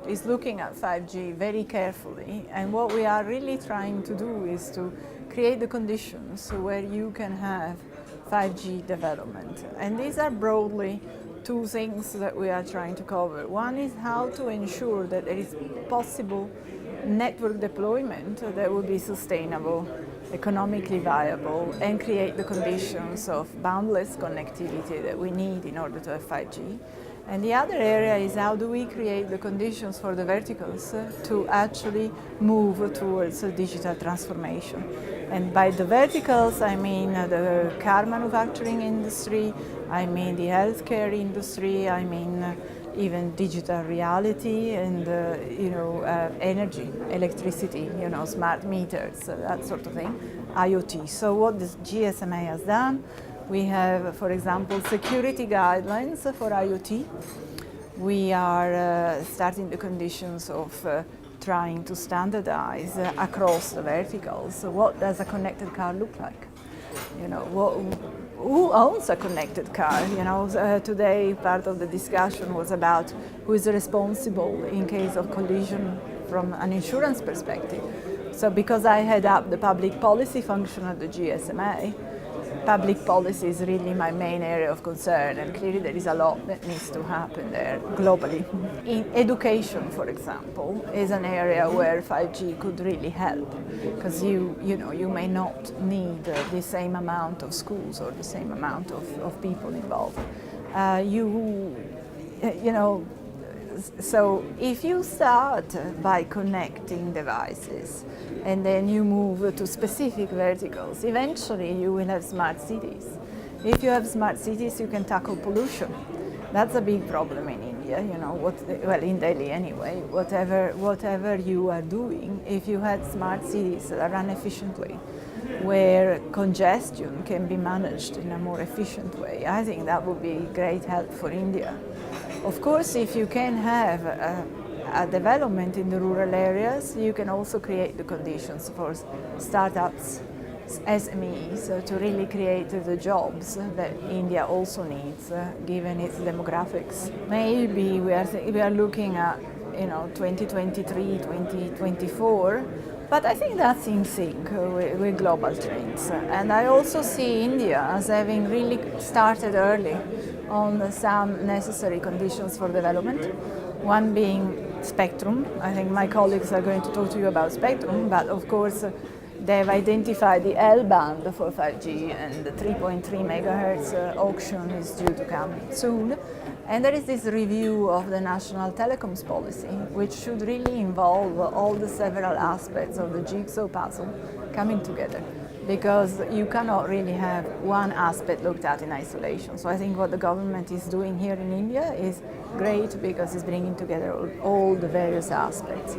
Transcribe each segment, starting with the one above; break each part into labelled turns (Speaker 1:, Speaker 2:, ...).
Speaker 1: is looking at 5G very carefully, and what we are really trying to do is to create the conditions where you can have 5G development. And these are broadly two things that we are trying to cover. One is how to ensure that there is possible network deployment that will be sustainable, economically viable, and create the conditions of boundless connectivity that we need in order to have 5G. And the other area is how do we create the conditions for the verticals to actually move towards digital transformation. And by the verticals, I mean the car manufacturing industry, I mean the healthcare industry, I mean even digital reality and energy, electricity, smart meters, that sort of thing, IoT. So what the GSMA has done, we have, for example, security guidelines for IoT. We are starting the conditions of trying to standardize across the verticals. So what does a connected car look like? Who owns a connected car? Today part of the discussion was about who is responsible in case of collision from an insurance perspective. So because I head up the public policy function at the GSMA, public policy is really my main area of concern, and clearly there is a lot that needs to happen there globally. In education, for example, is an area where 5G could really help, because you may not need the same amount of schools or the same amount of people involved. So if you start by connecting devices and then you move to specific verticals, eventually you will have smart cities. If you have smart cities, you can tackle pollution. That's a big problem in India, in Delhi anyway. Whatever you are doing, if you had smart cities that run efficiently, where congestion can be managed in a more efficient way, I think that would be great help for India. Of course, if you can have a development in the rural areas, you can also create the conditions for startups, SMEs, to really create the jobs that India also needs, given its demographics. Maybe we are looking at 2023, 2024, but I think that's in sync with global trends. And I also see India as having really started early on some necessary conditions for development, one being spectrum. I think my colleagues are going to talk to you about spectrum, but of course they've identified the L band for 5G, and the 3.3 megahertz auction is due to come soon. And there is this review of the national telecoms policy, which should really involve all the several aspects of the jigsaw puzzle coming together, because you cannot really have one aspect looked at in isolation. So I think what the government is doing here in India is great, because it's bringing together all the various aspects.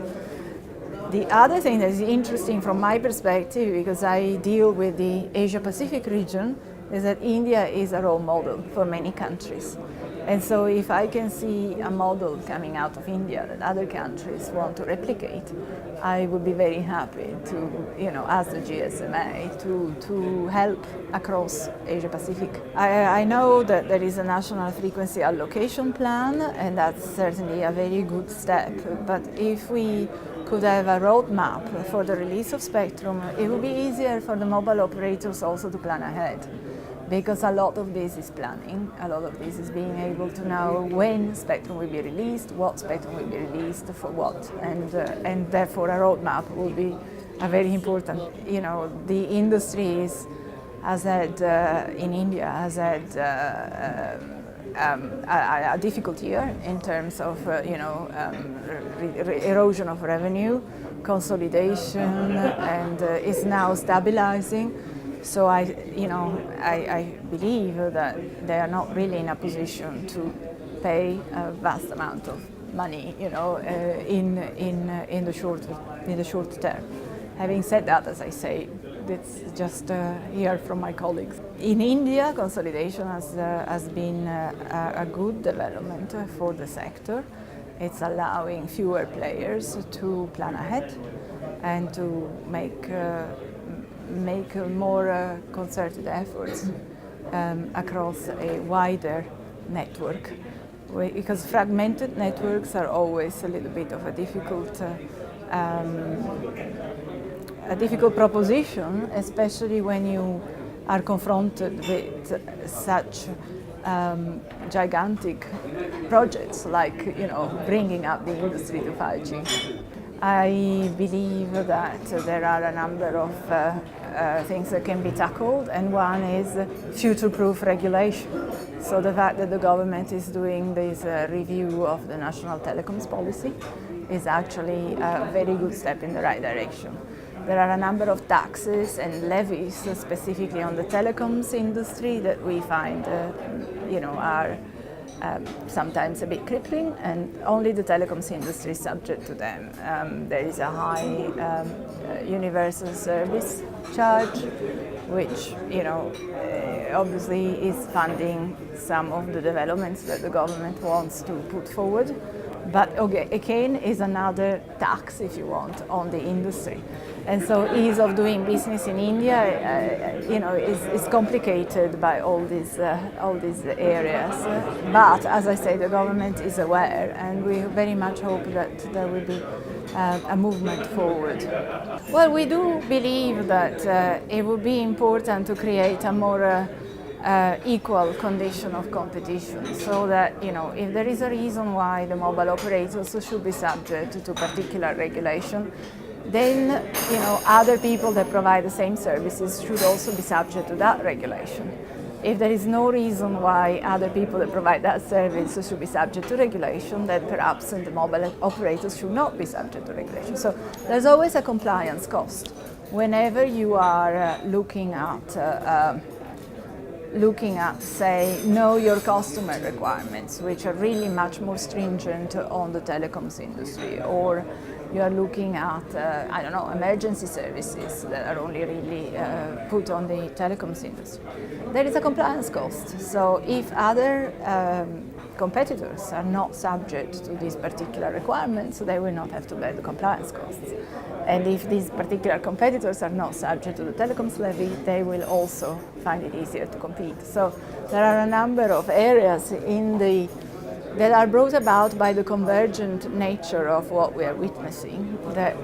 Speaker 1: The other thing that is interesting from my perspective, because I deal with the Asia-Pacific region, is that India is a role model for many countries. And so if I can see a model coming out of India that other countries want to replicate, I would be very happy to, as the GSMA, to help across Asia Pacific. I know that there is a national frequency allocation plan, and that's certainly a very good step. But if we could have a roadmap for the release of spectrum, it would be easier for the mobile operators also to plan ahead. Because a lot of this is planning, a lot of this is being able to know when spectrum will be released, what spectrum will be released for what, and therefore a roadmap will be a very important. The industry has had in India has had a difficult year in terms of erosion of revenue, consolidation, and is now stabilizing. So I believe that they are not really in a position to pay a vast amount of money, in the short term. Having said that, as I say, it's just hear from my colleagues. In India, consolidation has been a good development for the sector. It's allowing fewer players to plan ahead and to make more concerted efforts across a wider network, because fragmented networks are always a little bit of a difficult proposition, especially when you are confronted with such gigantic projects like, bringing up the industry to 5G. I believe that there are a number of things that can be tackled, and one is future-proof regulation. So the fact that the government is doing this review of the national telecoms policy is actually a very good step in the right direction. There are a number of taxes and levies specifically on the telecoms industry that we find are sometimes a bit crippling, and only the telecoms industry is subject to them. There is a high universal service charge, which obviously is funding some of the developments that the government wants to put forward. But again, is another tax, if you want, on the industry. And so ease of doing business in India, is complicated by all these areas. But as I say, the government is aware, and we very much hope that there will be a movement forward. Well, we do believe that it would be important to create a more equal condition of competition, so that if there is a reason why the mobile operators should be subject to particular regulation, then other people that provide the same services should also be subject to that regulation. If there is no reason why other people that provide that service should be subject to regulation, then perhaps the mobile operators should not be subject to regulation. So there's always a compliance cost whenever you are looking at, say, know your customer requirements, which are really much more stringent on the telecoms industry, or you are looking at, emergency services that are only really put on the telecoms industry. There is a compliance cost. So if other competitors are not subject to these particular requirements, they will not have to bear the compliance costs. And if these particular competitors are not subject to the telecoms levy, they will also find it easier to compete. So there are a number of areas that are brought about by the convergent nature of what we are witnessing that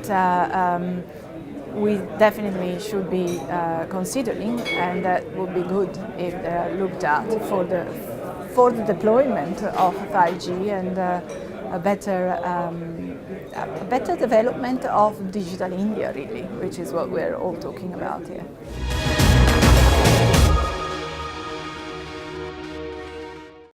Speaker 1: we definitely should be considering, and that would be good if they are looked at for the deployment of 5G and a better development of digital India, really, which is what we're all talking about here.